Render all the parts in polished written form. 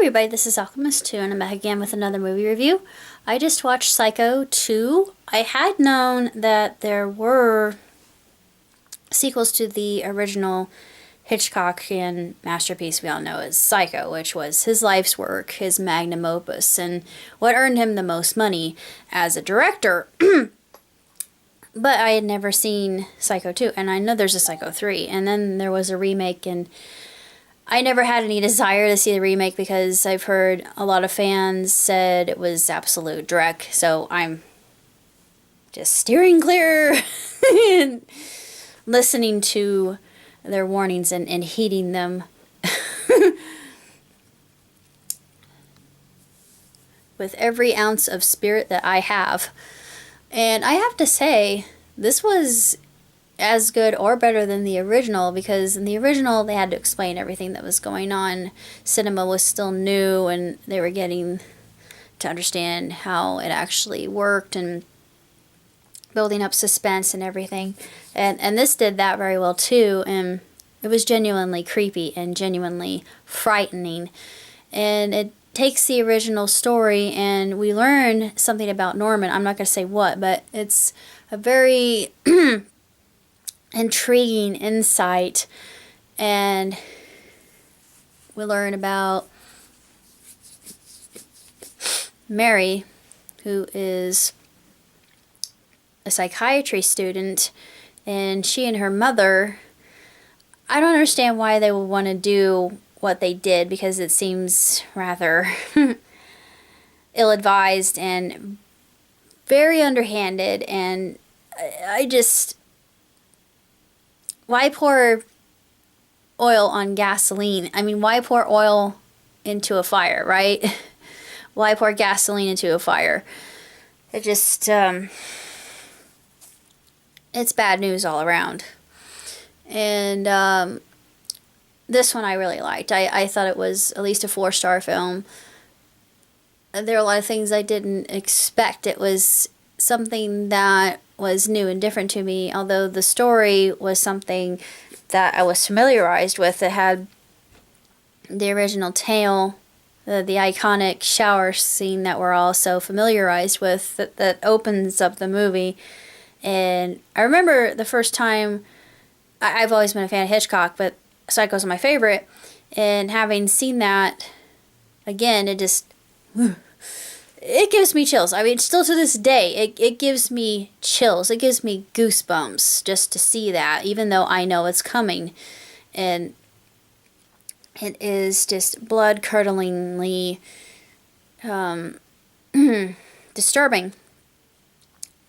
everybody, this is Alchemist2 and I'm back again with another movie review. I just watched Psycho 2. I had known that there were sequels to the original Hitchcockian masterpiece we all know as Psycho, which was his life's work, his magnum opus, and what earned him the most money as a director. But I had never seen Psycho 2, and I know there's a Psycho 3, and then there was a remake, and I never had any desire to see the remake because I've heard a lot of fans said it was absolute dreck, so I'm just steering clear and listening to their warnings and heeding them. With every ounce of spirit that I have. And I have to say, this was as good or better than the original, because in the original they had to explain everything that was going on. Cinema was still new and they were getting to understand how it actually worked and building up suspense and everything. And this did that very well too, and it was genuinely creepy and genuinely frightening. And it takes the original story and we learn something about Norman. I'm not going to say what, but it's a very intriguing insight, and we learn about Mary, who is a psychiatry student, and she and her mother, I don't understand why they would want to do what they did, because it seems rather ill-advised and very underhanded, and I just, why pour oil on gasoline? I mean, why pour oil into a fire, right? Why pour gasoline into a fire? It just, it's bad news all around. And this one I really liked. I thought it was at least a 4-star film. There are a lot of things I didn't expect. It was something that was new and different to me, although the story was something that I was familiarized with. It had the original tale, the iconic shower scene that we're all so familiarized with, that opens up the movie. And I remember the first time, I've always been a fan of Hitchcock, but Psycho's my favorite, and having seen that again, it just, it gives me chills. I mean, still to this day, it gives me chills. It gives me goosebumps just to see that, even though I know it's coming. And it is just blood-curdlingly disturbing.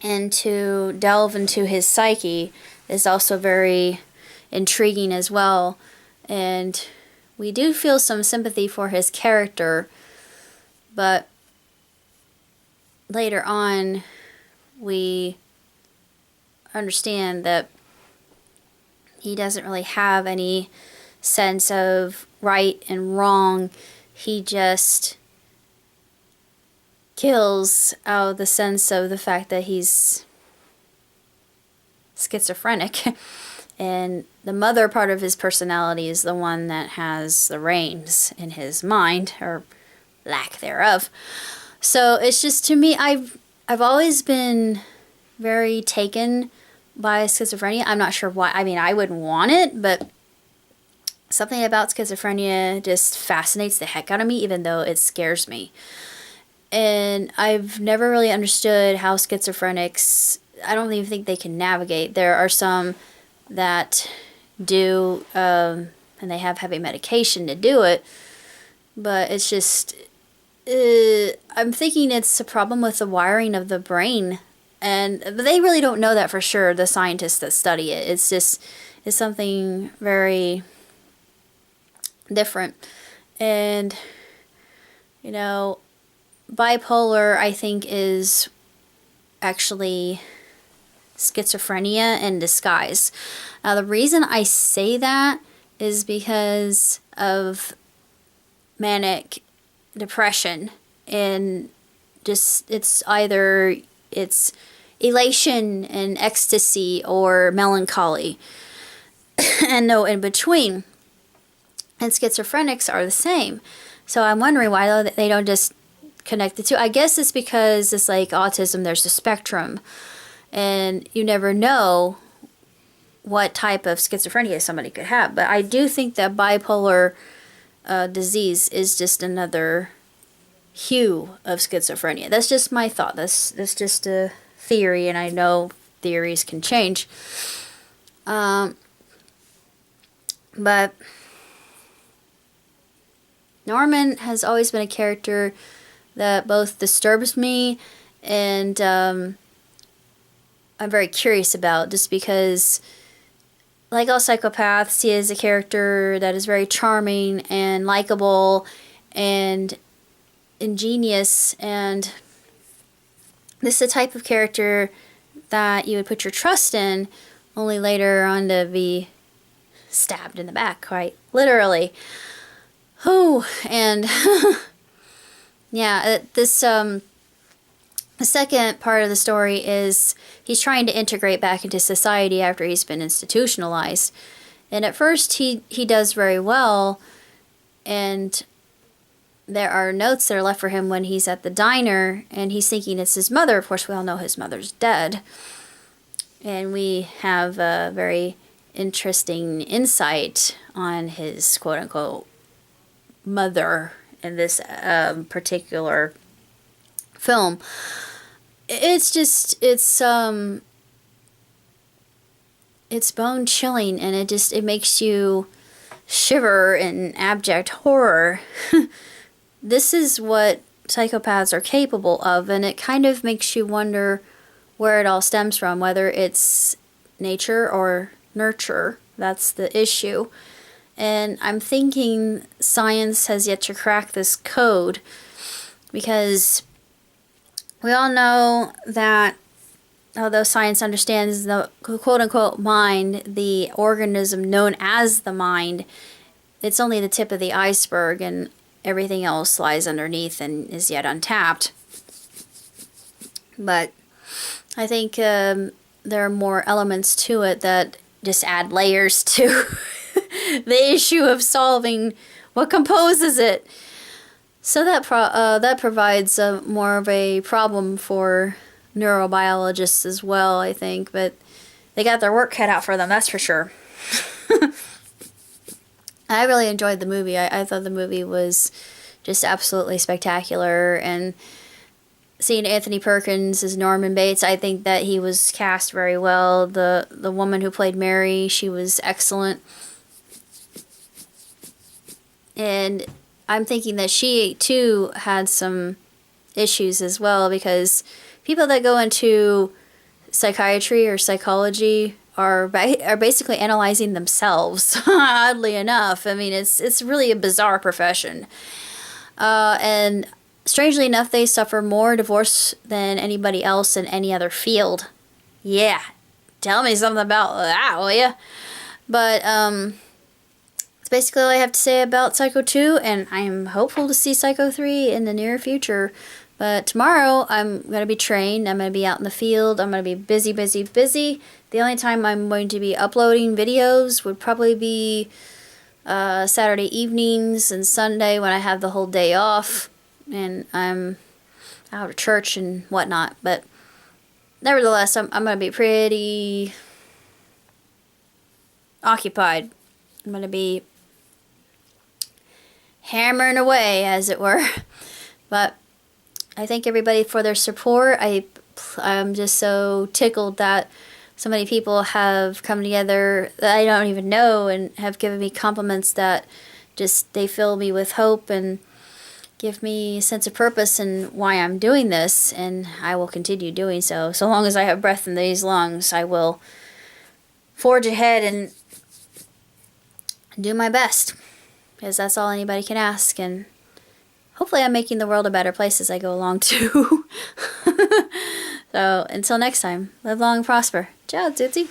And to delve into his psyche is also very intriguing as well. And we do feel some sympathy for his character, but later on we understand that he doesn't really have any sense of right and wrong. He just kills out of the sense of the fact that he's schizophrenic. And the mother part of his personality is the one that has the reins in his mind, or lack thereof. So it's just, to me, I've always been very taken by schizophrenia. I'm not sure why. I mean, I wouldn't want it, but something about schizophrenia just fascinates the heck out of me, even though it scares me. And I've never really understood how schizophrenics, I don't even think they can navigate. There are some that do, and they have heavy medication to do it, but it's just, I'm thinking it's a problem with the wiring of the brain, but they really don't know that for sure, the scientists that study it. It's just, it's something very different. And, you know, bipolar, I think, is actually schizophrenia in disguise. Now, the reason I say that is because of manic depression, and just, it's either, it's elation and ecstasy or melancholy and no in between. And schizophrenics are the same. So I'm wondering why they don't just connect the two. I guess it's because it's like autism, there's a spectrum, and you never know what type of schizophrenia somebody could have. But I do think that bipolar disease is just another hue of schizophrenia. That's just my thought. That's just a theory, and I know theories can change. But Norman has always been a character that both disturbs me and I'm very curious about, just because, like all psychopaths, he is a character that is very charming and likable and ingenious, and this is the type of character that you would put your trust in, only later on to be stabbed in the back, quite literally. Oh, and yeah, this the second part of the story is he's trying to integrate back into society after he's been institutionalized, and at first he does very well, and there are notes that are left for him when he's at the diner and he's thinking it's his mother. Of course, we all know his mother's dead, and we have a very interesting insight on his quote-unquote mother in this particular film. It's bone chilling, and it makes you shiver in abject horror. This is what psychopaths are capable of, and it kind of makes you wonder where it all stems from, whether it's nature or nurture. That's the issue. And I'm thinking science has yet to crack this code, because we all know that although science understands the quote-unquote mind, the organism known as the mind, it's only the tip of the iceberg, and everything else lies underneath and is yet untapped. But I think there are more elements to it that just add layers to the issue of solving what composes it. So that provides more of a problem for neurobiologists as well, I think. But they got their work cut out for them, that's for sure. I really enjoyed the movie. I thought the movie was just absolutely spectacular, and seeing Anthony Perkins as Norman Bates, I think that he was cast very well. The woman who played Mary, she was excellent. And I'm thinking that she too had some issues as well, because people that go into psychiatry or psychology are basically analyzing themselves, oddly enough. I mean, it's really a bizarre profession. And strangely enough, they suffer more divorce than anybody else in any other field. Yeah, tell me something about that, will ya? But that's basically all I have to say about Psycho 2, and I'm hopeful to see Psycho 3 in the near future. But tomorrow, I'm going to be trained. I'm going to be out in the field. I'm going to be busy, busy, busy. The only time I'm going to be uploading videos would probably be Saturday evenings and Sunday when I have the whole day off and I'm out of church and whatnot. But nevertheless, I'm going to be pretty occupied. I'm going to be hammering away, as it were. But I thank everybody for their support. I'm just so tickled that so many people have come together that I don't even know and have given me compliments that just, they fill me with hope and give me a sense of purpose in why I'm doing this, and I will continue doing so. So long as I have breath in these lungs, I will forge ahead and do my best, because that's all anybody can ask, and hopefully I'm making the world a better place as I go along too. So until next time, live long and prosper. Ciao, Tootsie.